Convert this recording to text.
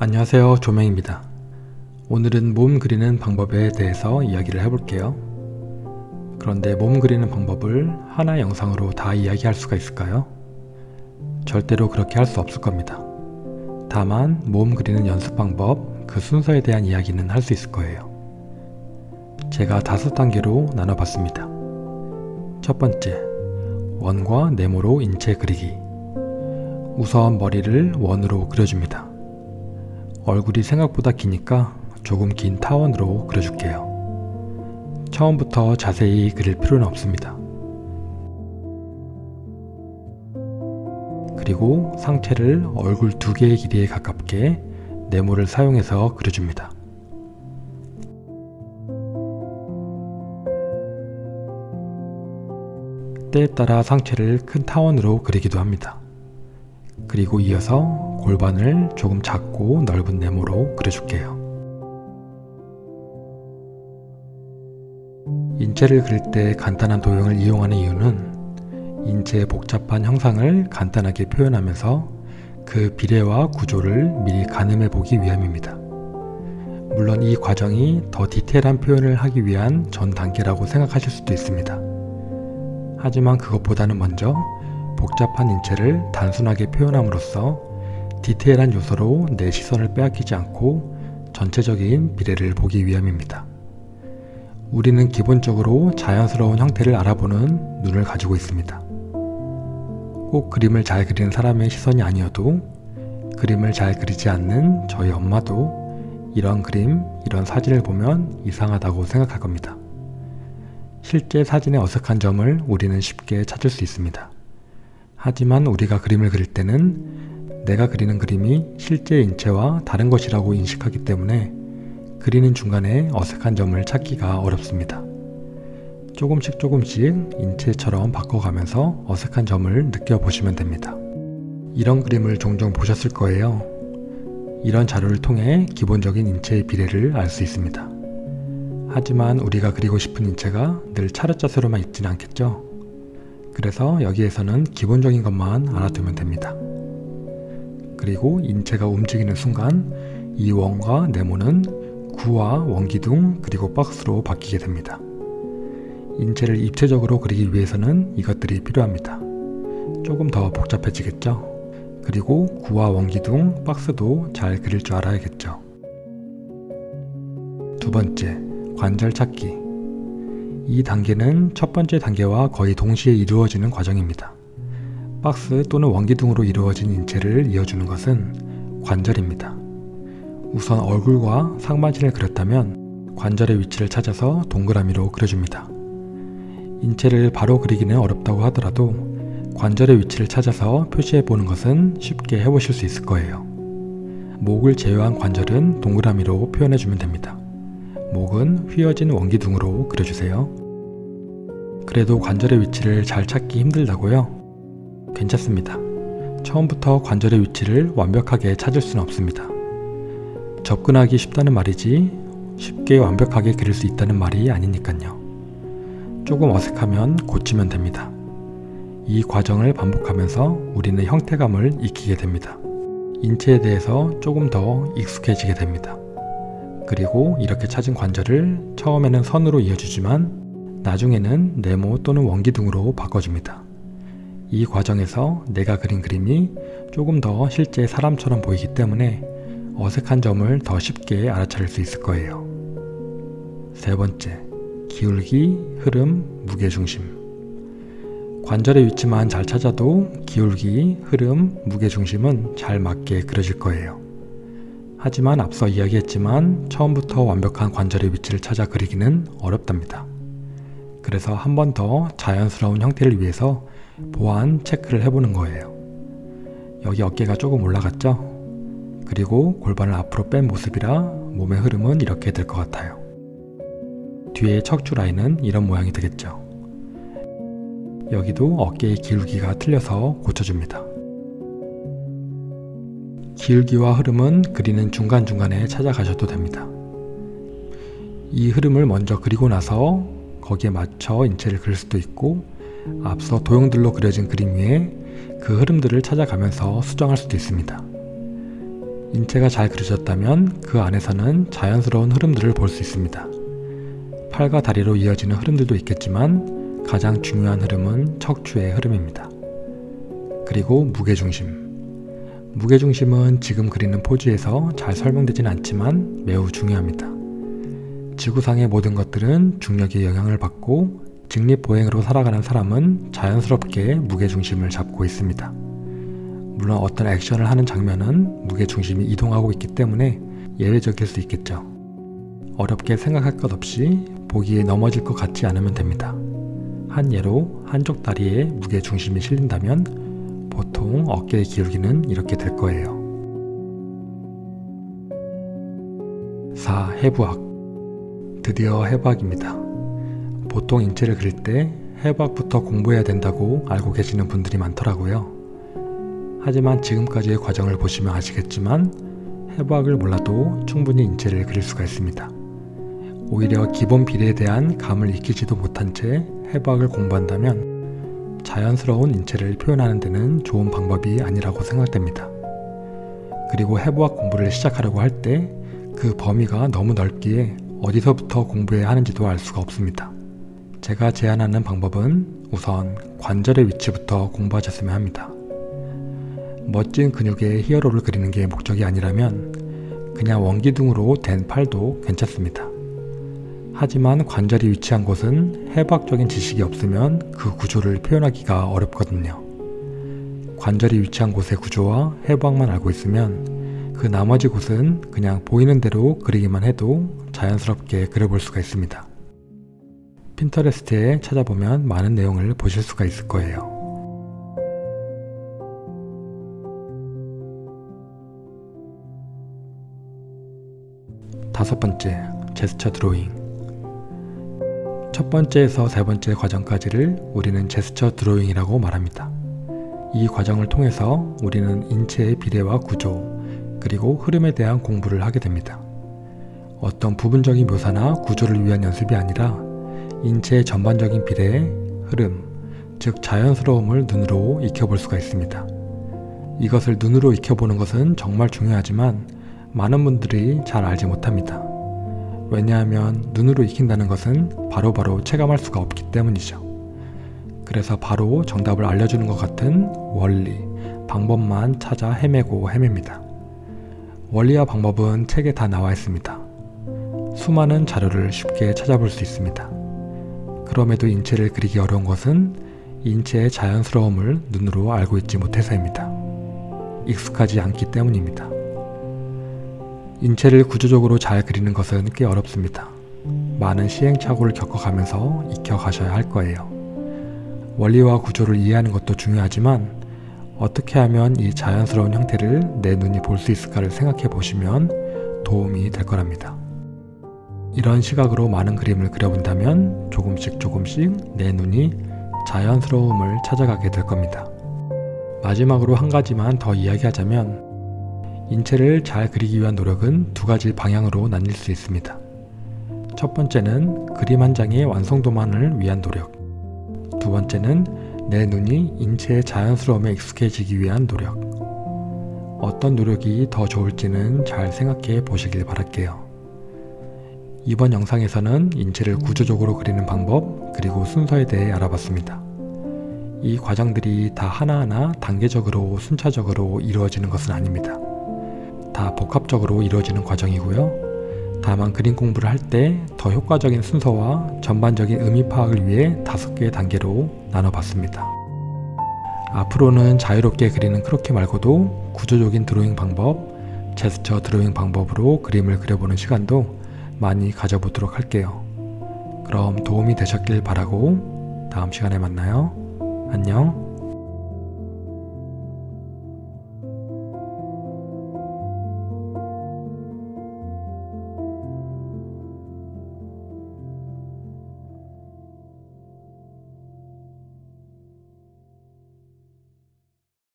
안녕하세요, 조명입니다. 오늘은 몸 그리는 방법에 대해서 이야기를 해볼게요. 그런데 몸 그리는 방법을 하나의 영상으로 다 이야기할 수가 있을까요? 절대로 그렇게 할 수 없을 겁니다. 다만 몸 그리는 연습 방법, 그 순서에 대한 이야기는 할 수 있을 거예요. 제가 5단계로 나눠봤습니다. 첫 번째, 원과 네모로 인체 그리기. 우선 머리를 원으로 그려줍니다. 얼굴이 생각보다 기니까 조금 긴 타원으로 그려줄게요. 처음부터 자세히 그릴 필요는 없습니다. 그리고 상체를 얼굴 2개의 길이에 가깝게 네모를 사용해서 그려줍니다. 때에 따라 상체를 큰 타원으로 그리기도 합니다. 그리고 이어서 골반을 조금 작고 넓은 네모로 그려줄게요. 인체를 그릴 때 간단한 도형을 이용하는 이유는 인체의 복잡한 형상을 간단하게 표현하면서 그 비례와 구조를 미리 가늠해 보기 위함입니다. 물론 이 과정이 더 디테일한 표현을 하기 위한 전 단계라고 생각하실 수도 있습니다. 하지만 그것보다는 먼저 복잡한 인체를 단순하게 표현함으로써 디테일한 요소로 내 시선을 빼앗기지 않고 전체적인 비례를 보기 위함입니다. 우리는 기본적으로 자연스러운 형태를 알아보는 눈을 가지고 있습니다. 꼭 그림을 잘 그리는 사람의 시선이 아니어도 그림을 잘 그리지 않는 저희 엄마도 이런 그림, 이런 사진을 보면 이상하다고 생각할 겁니다. 실제 사진의 어색한 점을 우리는 쉽게 찾을 수 있습니다. 하지만 우리가 그림을 그릴 때는 내가 그리는 그림이 실제 인체와 다른 것이라고 인식하기 때문에 그리는 중간에 어색한 점을 찾기가 어렵습니다. 조금씩 인체처럼 바꿔가면서 어색한 점을 느껴보시면 됩니다. 이런 그림을 종종 보셨을 거예요. 이런 자료를 통해 기본적인 인체의 비례를 알 수 있습니다. 하지만 우리가 그리고 싶은 인체가 늘 차렷자세로만 있지는 않겠죠? 그래서 여기에서는 기본적인 것만 알아두면 됩니다. 그리고 인체가 움직이는 순간 이 원과 네모는 구와 원기둥 그리고 박스로 바뀌게 됩니다. 인체를 입체적으로 그리기 위해서는 이것들이 필요합니다. 조금 더 복잡해지겠죠? 그리고 구와 원기둥, 박스도 잘 그릴 줄 알아야겠죠. 두 번째, 관절 찾기. 이 단계는 첫 번째 단계와 거의 동시에 이루어지는 과정입니다. 박스 또는 원기둥으로 이루어진 인체를 이어주는 것은 관절입니다. 우선 얼굴과 상반신을 그렸다면 관절의 위치를 찾아서 동그라미로 그려줍니다. 인체를 바로 그리기는 어렵다고 하더라도 관절의 위치를 찾아서 표시해 보는 것은 쉽게 해보실 수 있을 거예요. 목을 제외한 관절은 동그라미로 표현해주면 됩니다. 목은 휘어진 원기둥으로 그려주세요. 그래도 관절의 위치를 잘 찾기 힘들다고요? 괜찮습니다. 처음부터 관절의 위치를 완벽하게 찾을 수는 없습니다. 접근하기 쉽다는 말이지 쉽게 완벽하게 그릴 수 있다는 말이 아니니까요. 조금 어색하면 고치면 됩니다. 이 과정을 반복하면서 우리는 형태감을 익히게 됩니다. 인체에 대해서 조금 더 익숙해지게 됩니다. 그리고 이렇게 찾은 관절을 처음에는 선으로 이어주지만 나중에는 네모 또는 원기둥으로 바꿔줍니다. 이 과정에서 내가 그린 그림이 조금 더 실제 사람처럼 보이기 때문에 어색한 점을 더 쉽게 알아차릴 수 있을 거예요. 세 번째, 기울기, 흐름, 무게중심. 관절의 위치만 잘 찾아도 기울기, 흐름, 무게중심은 잘 맞게 그려질 거예요. 하지만 앞서 이야기했지만 처음부터 완벽한 관절의 위치를 찾아 그리기는 어렵답니다. 그래서 한 번 더 자연스러운 형태를 위해서 보완 체크를 해보는 거예요. 여기 어깨가 조금 올라갔죠? 그리고 골반을 앞으로 뺀 모습이라 몸의 흐름은 이렇게 될 것 같아요. 뒤에 척추 라인은 이런 모양이 되겠죠. 여기도 어깨의 기울기가 틀려서 고쳐줍니다. 기울기와 흐름은 그리는 중간중간에 찾아가셔도 됩니다. 이 흐름을 먼저 그리고 나서 거기에 맞춰 인체를 그릴 수도 있고 앞서 도형들로 그려진 그림 위에 그 흐름들을 찾아가면서 수정할 수도 있습니다. 인체가 잘 그려졌다면 그 안에서는 자연스러운 흐름들을 볼 수 있습니다. 팔과 다리로 이어지는 흐름들도 있겠지만 가장 중요한 흐름은 척추의 흐름입니다. 그리고 무게중심. 무게중심은 지금 그리는 포즈에서 잘 설명되진 않지만 매우 중요합니다. 지구상의 모든 것들은 중력의 영향을 받고 직립보행으로 살아가는 사람은 자연스럽게 무게중심을 잡고 있습니다. 물론 어떤 액션을 하는 장면은 무게중심이 이동하고 있기 때문에 예외적일 수 있겠죠. 어렵게 생각할 것 없이 보기에 넘어질 것 같지 않으면 됩니다. 한 예로 한쪽 다리에 무게중심이 실린다면 보통 어깨의 기울기는 이렇게 될 거예요. 4. 해부학. 드디어 해부학입니다. 보통 인체를 그릴 때 해부학부터 공부해야 된다고 알고 계시는 분들이 많더라고요. 하지만 지금까지의 과정을 보시면 아시겠지만 해부학을 몰라도 충분히 인체를 그릴 수가 있습니다. 오히려 기본 비례에 대한 감을 익히지도 못한 채 해부학을 공부한다면 자연스러운 인체를 표현하는 데는 좋은 방법이 아니라고 생각됩니다. 그리고 해부학 공부를 시작하려고 할 때 그 범위가 너무 넓기에 어디서부터 공부해야 하는지도 알 수가 없습니다. 제가 제안하는 방법은 우선 관절의 위치부터 공부하셨으면 합니다. 멋진 근육의 히어로를 그리는 게 목적이 아니라면 그냥 원기둥으로 된 팔도 괜찮습니다. 하지만 관절이 위치한 곳은 해부학적인 지식이 없으면 그 구조를 표현하기가 어렵거든요. 관절이 위치한 곳의 구조와 해부학만 알고 있으면 그 나머지 곳은 그냥 보이는 대로 그리기만 해도 자연스럽게 그려볼 수가 있습니다. 핀터레스트에 찾아보면 많은 내용을 보실 수가 있을 거예요. 5번째, 제스처 드로잉. 첫 번째에서 세 번째 과정까지를 우리는 제스처 드로잉이라고 말합니다. 이 과정을 통해서 우리는 인체의 비례와 구조, 그리고 흐름에 대한 공부를 하게 됩니다. 어떤 부분적인 묘사나 구조를 위한 연습이 아니라 인체의 전반적인 비례, 흐름, 즉 자연스러움을 눈으로 익혀볼 수가 있습니다. 이것을 눈으로 익혀보는 것은 정말 중요하지만 많은 분들이 잘 알지 못합니다. 왜냐하면 눈으로 익힌다는 것은 바로바로 체감할 수가 없기 때문이죠. 그래서 바로 정답을 알려주는 것 같은 원리, 방법만 찾아 헤매니다. 원리와 방법은 책에 다 나와 있습니다. 수많은 자료를 쉽게 찾아볼 수 있습니다. 그럼에도 인체를 그리기 어려운 것은 인체의 자연스러움을 눈으로 알고 있지 못해서입니다. 익숙하지 않기 때문입니다. 인체를 구조적으로 잘 그리는 것은 꽤 어렵습니다. 많은 시행착오를 겪어가면서 익혀가셔야 할 거예요. 원리와 구조를 이해하는 것도 중요하지만 어떻게 하면 이 자연스러운 형태를 내 눈이 볼 수 있을까를 생각해 보시면 도움이 될 거랍니다. 이런 시각으로 많은 그림을 그려본다면 조금씩 내 눈이 자연스러움을 찾아가게 될 겁니다. 마지막으로 한 가지만 더 이야기하자면 인체를 잘 그리기 위한 노력은 두 가지 방향으로 나뉠 수 있습니다. 첫 번째는 그림 한 장의 완성도만을 위한 노력. 두 번째는 내 눈이 인체의 자연스러움에 익숙해지기 위한 노력. 어떤 노력이 더 좋을지는 잘 생각해 보시길 바랄게요. 이번 영상에서는 인체를 구조적으로 그리는 방법 그리고 순서에 대해 알아봤습니다. 이 과정들이 다 하나하나 단계적으로 순차적으로 이루어지는 것은 아닙니다. 다 복합적으로 이루어지는 과정이고요. 다만 그림 공부를 할 때 더 효과적인 순서와 전반적인 의미 파악을 위해 5개의 단계로 나눠봤습니다. 앞으로는 자유롭게 그리는 크로키 말고도 구조적인 드로잉 방법, 제스처 드로잉 방법으로 그림을 그려보는 시간도 많이 가져보도록 할게요. 그럼 도움이 되셨길 바라고 다음 시간에 만나요. 안녕.